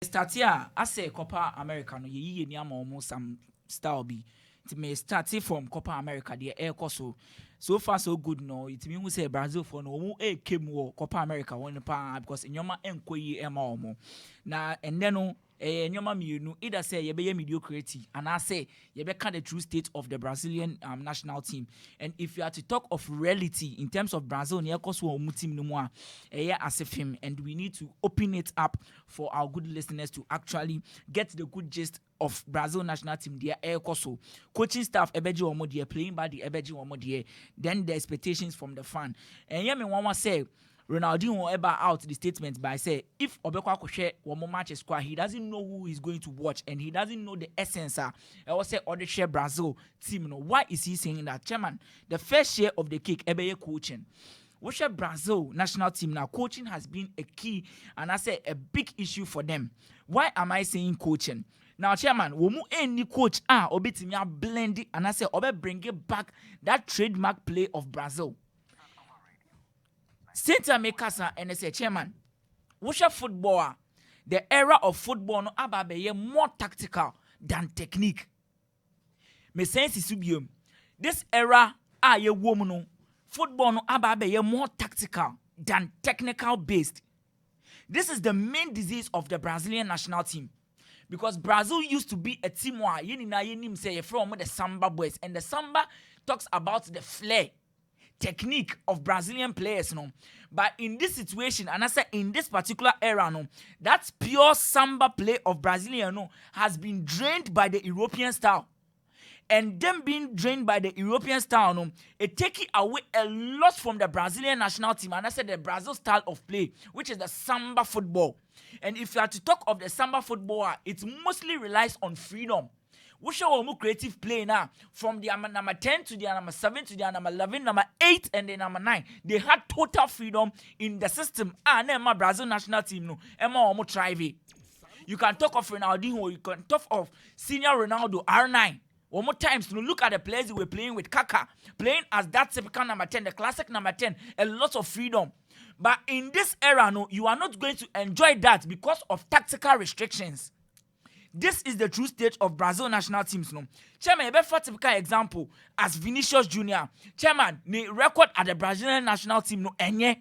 Start here, I say Copa America no ye ni ama almost some style be. It may start from Copa America the air so far so good no. It mean we say Brazil for no came war Copa America one pa because in yoma enkoyi ema omo. Na and then no nyoma mienu either say ye be mediocrity and I say ye be the true state of the Brazilian national team. And if you are to talk of reality in terms of Brazil near koso omu team no more as a film, and we need to open it up for our good listeners to actually get the good gist of Brazil national team their air koso coaching staff ebeji omo there playing by the ebeji omo there, then the expectations from the fan. And yeah me one say Ronaldinho ever out the statement by say if Obekwa Koshe one match squad, he doesn't know who he's going to watch and he doesn't know the essence. I will say other share Brazil team. No, why is he saying that, Chairman? The first share of the cake, ebeye coaching. Which Brazil national team now coaching has been a key and I say a big issue for them. Why am I saying coaching? Now, Chairman, womu any coach obetimi blend it and I say obe bring it back that trademark play of Brazil. Since I make casa and I say, Chairman, which footballer, the era of football no ababe more tactical than technique. Me sense is this era ye woman football no ababe more tactical than technical based. This is the main disease of the Brazilian national team. Because Brazil used to be a team where you say from the Samba boys, and the Samba talks about the flair, technique of Brazilian players, no. But in this situation, and I say in this particular era, no, that pure Samba play of Brazilian, no, has been drained by the European style. And them being drained by the European style, no, it takes away a lot from the Brazilian national team. And I said the Brazil style of play, which is the Samba football. And if you are to talk of the Samba football, it mostly relies on freedom. We show more creative play now from the number 10 to the number 7 to the number 11, number 8, and the number 9. They had total freedom in the system. My Brazil national team, no, Emma Omo Trive. You can talk of Ronaldinho, you can talk of senior Ronaldo, R9. One more times, to look at the players we were playing with Kaka, playing as that typical number 10, the classic number 10, a lot of freedom. But in this era, no, you are not going to enjoy that because of tactical restrictions. This is the true state of Brazil national teams, no. Chairman, a very typical example as Vinicius Jr. Chairman, the record at the Brazilian national team, no, enye.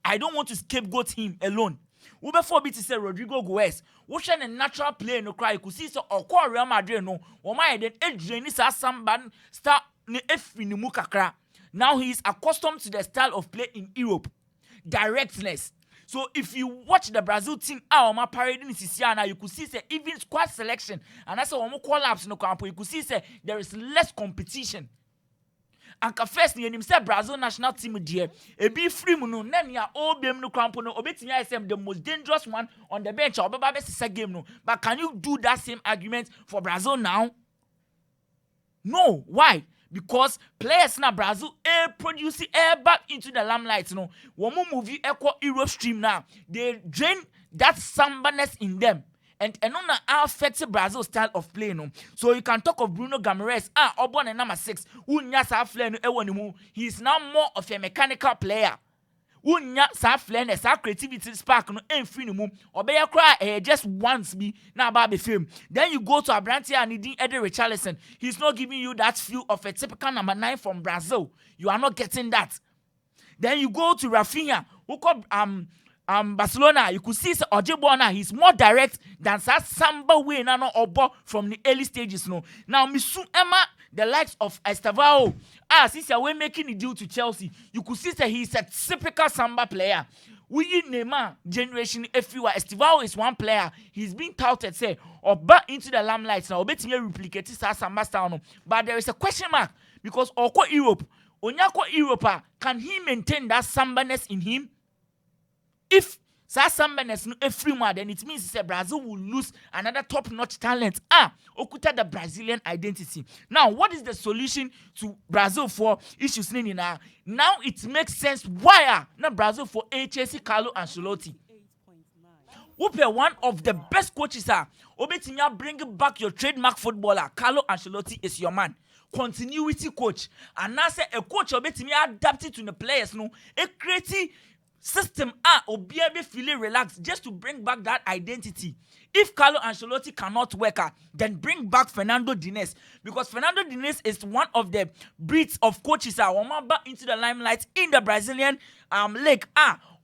I don't want to scapegoat him alone. We before be to say Rodrigo Goes. What's a natural player no cry? You could see so or call Real Madrid no. Or my then Adrian is a samban start ne F in the mukakra. Now he is accustomed to the style of play in Europe, directness. So if you watch the Brazil team, my parading is now you could see say even squad selection and that's why we collapse no campo. You could see say there is less competition. And first ni say Brazil national team there e be free mu no na nia obem no campo no obetimi isem the most dangerous one on the bench obeba be sesa game no. But can you do that same argument for Brazil now? No. Why? Because players na Brazil produce back into the limelight, no. One more movie equal Europe stream now. They drain that sambaness in them. And on affects Brazil style of play, no. So you can talk of Bruno Guimaraes, Obon and number 6, who nyasa flame no. He is now more of a mechanical player. Who nyasa flame sa creativity spark no free no mu. Obeya cry just once be now about the film. Then you go to Abrante and Eddie Richarlison. He's not giving you that feel of a typical number 9 from Brazil. You are not getting that. Then you go to Rafinha, who called Barcelona. You could see Ojebona, he's more direct than Samba way no obo from the early stages, no. Now Misu Emma, the likes of Estavao, since we're making a deal to Chelsea, you could see that he's a typical Samba player. We Neymar generation everywhere. Estavao is one player. He's been touted, say, or back into the limelight now. Bet you replicate Samba style, no. But there is a question mark because Oko Europe, Onyako Europa, can he maintain that Sambaness in him? If Sambaness no every month, then it means that Brazil will lose another top-notch talent. Okuta the Brazilian identity. Now, what is the solution to Brazil for issues now? Now it makes sense why not Brazil for HSC Carlo Ancelotti. Whoop one of the best coaches Obetinya bring back your trademark footballer. Carlo Ancelotti is your man. Continuity coach. And now say a coach Obetinya adapted to the players, no, a creative system obia be feeling relaxed just to bring back that identity. If Carlo Ancelotti cannot work then bring back Fernando Diniz, because Fernando Diniz is one of the breeds of coaches back into the limelight in the Brazilian league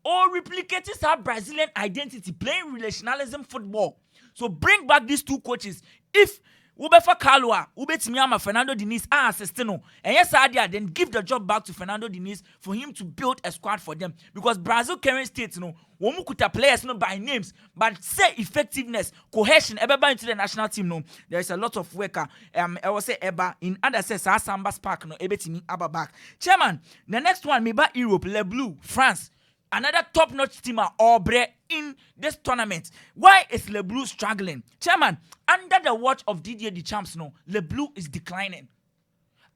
or replicating that Brazilian identity, playing relationalism football. So bring back these two coaches. If Ubefa Kalua, Ubetimiama, Fernando Diniz assistino, and yes, idea, then give the job back to Fernando Diniz for him to build a squad for them. Because Brazil current state, Womukuta players by names, but say effectiveness, cohesion, ever into the national team. There is a lot of work. I will say Eba in other says Samba Spark Ebetimi Abba back. Chairman, the next one maybe Europe, Le Bleu, France. Another top-notch teamer Aubrey in this tournament. Why is Le Bleu struggling? Chairman, under the watch of Didier Deschamps, Le Bleu is declining.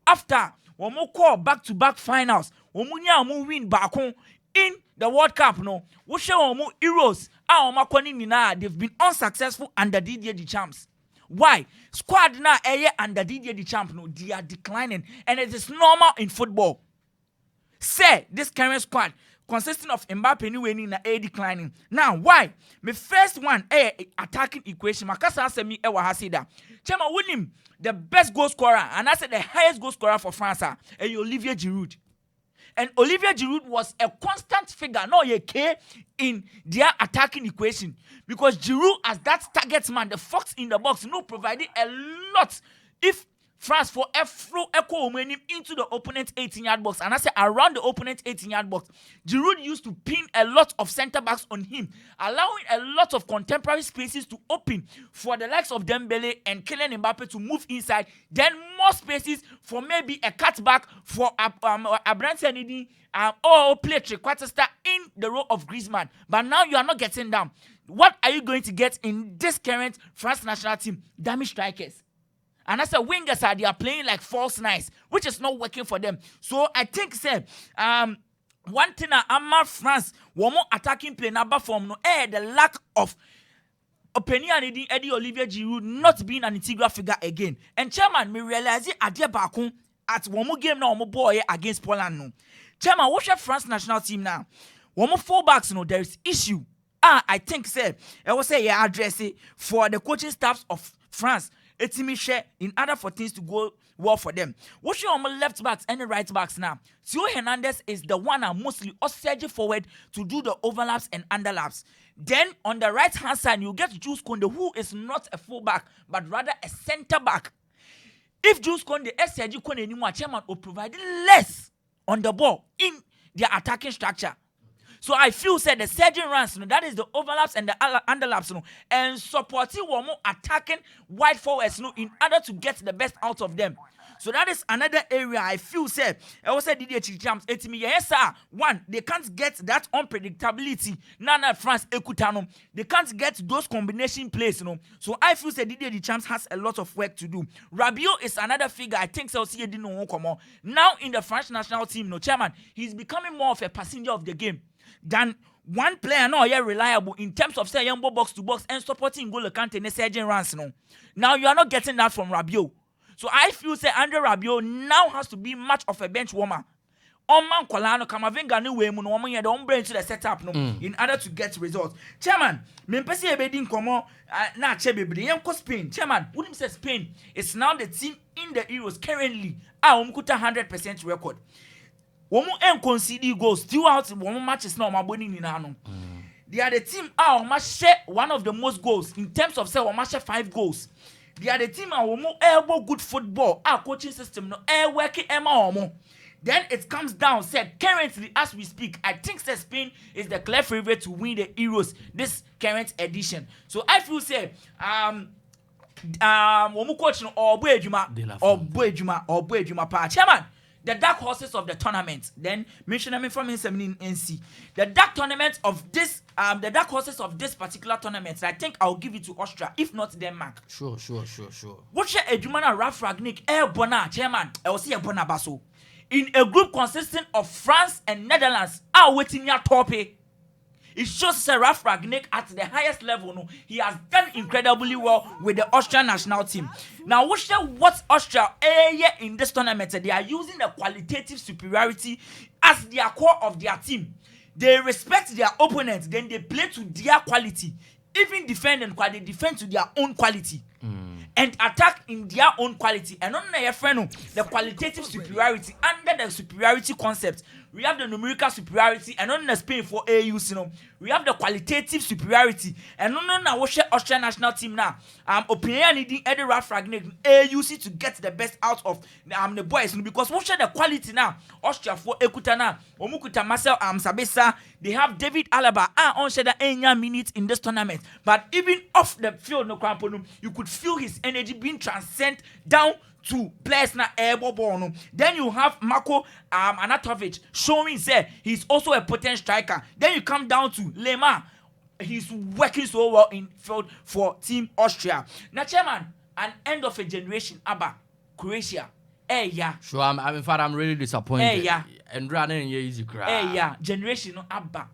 After we call back-to-back finals, we win back in the World Cup, we show Euros. They've been unsuccessful under Didier Deschamps. Why? Squad now under Didier Deschamps, they are declining, and it is normal in football. Say this current squad consisting of Mbappe winning na declining. Now, why? My first one attacking equation. Makasa answer me hasida. Chema winning the best goal scorer, and I said the highest goal scorer for France Olivier Giroud. And Olivier Giroud was a constant figure, in their attacking equation, because Giroud as that target man, the fox in the box, provided a lot. If France for echo into the opponent's 18-yard box, and I say around the opponent's 18-yard box, Giroud used to pin a lot of center backs on him, allowing a lot of contemporary spaces to open for the likes of Dembele and Kylian Mbappe to move inside. Then more spaces for maybe a cutback for Abraham or play Quarterstaff in the role of Griezmann. But now you are not getting down. What are you going to get in this current France national team? Dummy strikers. And as a wingers they are playing like false nines, which is not working for them. So I think one thing France one more attacking play number form the lack of opinion Eddie Olivier Giroud not being an integral figure again. And chairman me realize it at one more game now boy against Poland Chairman, what's your France national team now? One more fullbacks there is issue. I think I will say address it for the coaching staffs of France. It's me share in order for things to go well for them. What's your left backs and the right backs now? Theo Hernandez is the one mostly surging forward to do the overlaps and underlaps. Then on the right hand side, you get Jules Koundé, who is not a fullback but rather a center back. If Jules Koundé, Sergio Koundé anymore, chairman will provide less on the ball in their attacking structure. So I feel the surging runs, that is the overlaps and the underlaps, and supporting one more attacking wide forwards, in order to get the best out of them. So that is another area I feel I was said Didier Deschamps. It's me, yes sir. One, they can't get that unpredictability. Nana France Ekutano, they can't get those combination plays, So I feel Didier Deschamps has a lot of work to do. Rabiot is another figure. I think now in the French national team, chairman, he's becoming more of a passenger of the game than one player reliable in terms of saying box to box and supporting goal account and surging runs. Now you are not getting that from Rabiot. So I feel Andre Rabiot now has to be much of a bench warmer. Man Kolano Kamavinga no way no don't bring to the setup in order to get results. Chairman, me pesi ebedin komo na chebebe yenko Spain. Chairman, wouldn't say Spain is now the team in the Euros currently 100% record. Womu concede goals throughout womu matches now maboni ni na no. They are the team share one of the most goals in terms of say share 5 goals. They are the team womu elbow good football. Our coaching system no working omo. Then it comes down said currently as we speak, I think Spain is the clear favorite to win the Euros this current edition. So I feel womu coach no Obuejuma pa chairman. The dark horses of the tournament. Then mention them from NC. The dark dark horses of this particular tournament. I think I'll give it to Austria, if not Denmark. Sure. What's your Edumana Ralph Ragnick Bona chairman? I will see a Bona Basso. In a group consisting of France and Netherlands, waiting your topic. It shows Ralph Ragnick at the highest level. He has done incredibly well with the Austrian national team. Now, what Austria in this tournament? They are using the qualitative superiority as their core of their team. they respect their opponent, then they play to their quality. Even defend and they defend to their own quality. And attack in their own quality. And on your friend, the qualitative superiority under the superiority concept. We have the numerical superiority, and on the Spain for AUs, we have the qualitative superiority. And on the Austrian national team now, opinion needing Eddie Rafragnet AUC to get the best out of the boys, because we share the quality now. Austria for Ekutana, Omukuta Marcel Sabesa, they have David Alaba on share the minutes in this tournament. But even off the field, you could feel his energy being transcended down to players na airborne. Then you have Marko Anatovic showing say he's also a potent striker. Then you come down to Lema. He's working so well in field for Team Austria. Now, chairman, an end of a generation, Abba, Croatia. Yeah. Sure, in fact, I'm really disappointed. Yeah. And running easy cry. Yeah. Generation, Abba.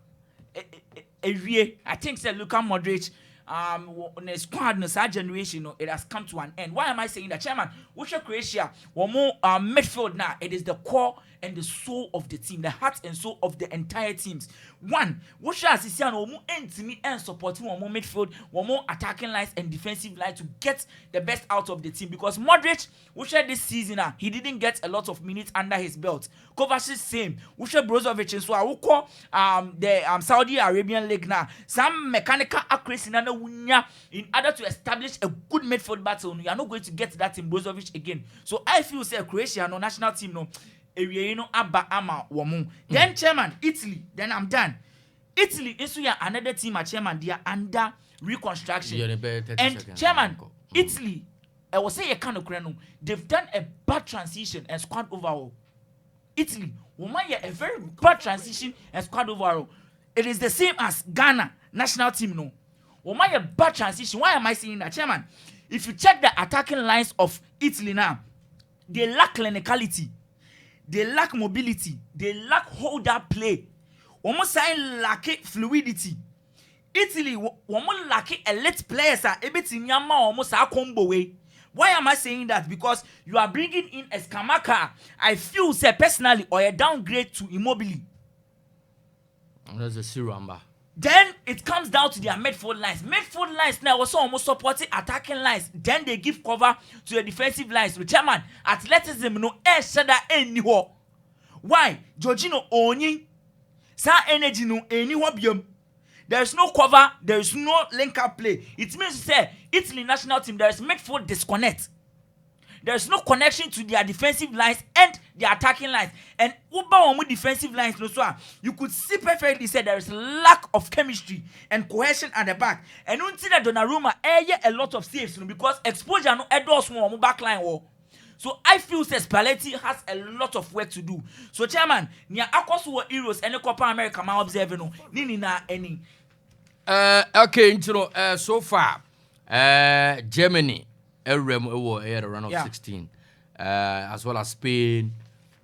I think say Luka Modric. The squad no sa generation it has come to an end. Why am I saying that, chairman? Which Croatia one more midfield now, it is the core and the soul of the team, the heart and soul of the entire teams. One, which as is one more intimate and supporting one more midfield, one more attacking lines and defensive lines to get the best out of the team. Because Modric, which this season he didn't get a lot of minutes under his belt. Kovacic same. Which Brozovic and so I will call the Saudi Arabian league now. Some mechanical accuracy in order to establish a good midfield battle. You are not going to get that in Brozovic again. So I feel say Croatia no national team no. Abba ama womu. Then chairman, Italy. Then I'm done. Italy is another team. Chairman, they are under reconstruction. And chairman, Italy, I will say a kind of crano. They've done a bad transition and squad overall. Italy, a very bad transition and squad overall. It is the same as Ghana national team. No, a bad transition. Why am I saying that, chairman? If you check the attacking lines of Italy now, they lack clinicality. They lack mobility. They lack hold-up play. Almost lack fluidity. Italy, almost lack elite players. Almost a combo way. Why am I saying that? Because you are bringing in Eskamaka. I feel, say personally, or a downgrade to Immobile. That's a Siramba. Then it comes down to their midfield lines. Midfield lines now also almost supporting attacking lines. Then they give cover to the defensive lines. But chairman, athleticism no shada anywhere. Why? Jorginho owning sa energy no anywhere biom. There is no cover. There is no link-up play. It means to say Italy national team there is midfield disconnect. There is no connection to their defensive lines and their attacking lines. And Uba defensive lines, you could see perfectly say there is lack of chemistry and cohesion at the back. And you see that Donnarumma a lot of saves because exposure no endorse more back line. So I feel that Spalletti has a lot of work to do. So chairman, near Akos Heroes and the Copa America ma observe no nini na any. Okay, so far, Germany. Everyone had a run of 16, as well as Spain,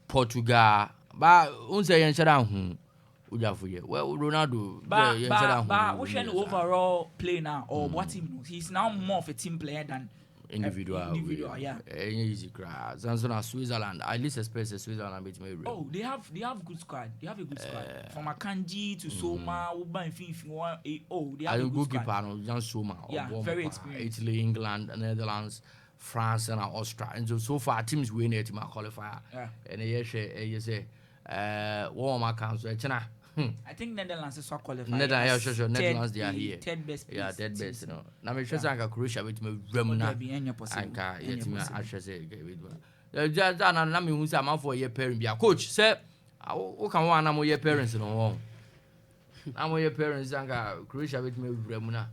Portugal. But unse yen shada hu uja fuye. Well, Ronaldo. But which an overall play now or what team? He's now more of a team player than individual. Yeah. Easy cry. Zanzona Switzerland. I least expect Switzerland beat me. Oh, they have good squad. They have a good squad. From Akanji to Soma, Uba and Finfi. Oh, they have a good squad. Jan Soma. Yeah, very experienced. Italy, England, Netherlands, France, and Austria. And so far teams win it to my qualifier. Yeah. And you say, one of my council. I think Netherlands is qualified. Netherlands, they are here. Third best. Yeah, third best. Now, I'm sure that Croatia with me, Remuna, and just I'm who's a man for your parent. Coach, sir, who can one of your parents in home? I'm your parents, and Croatia with me, Remuna.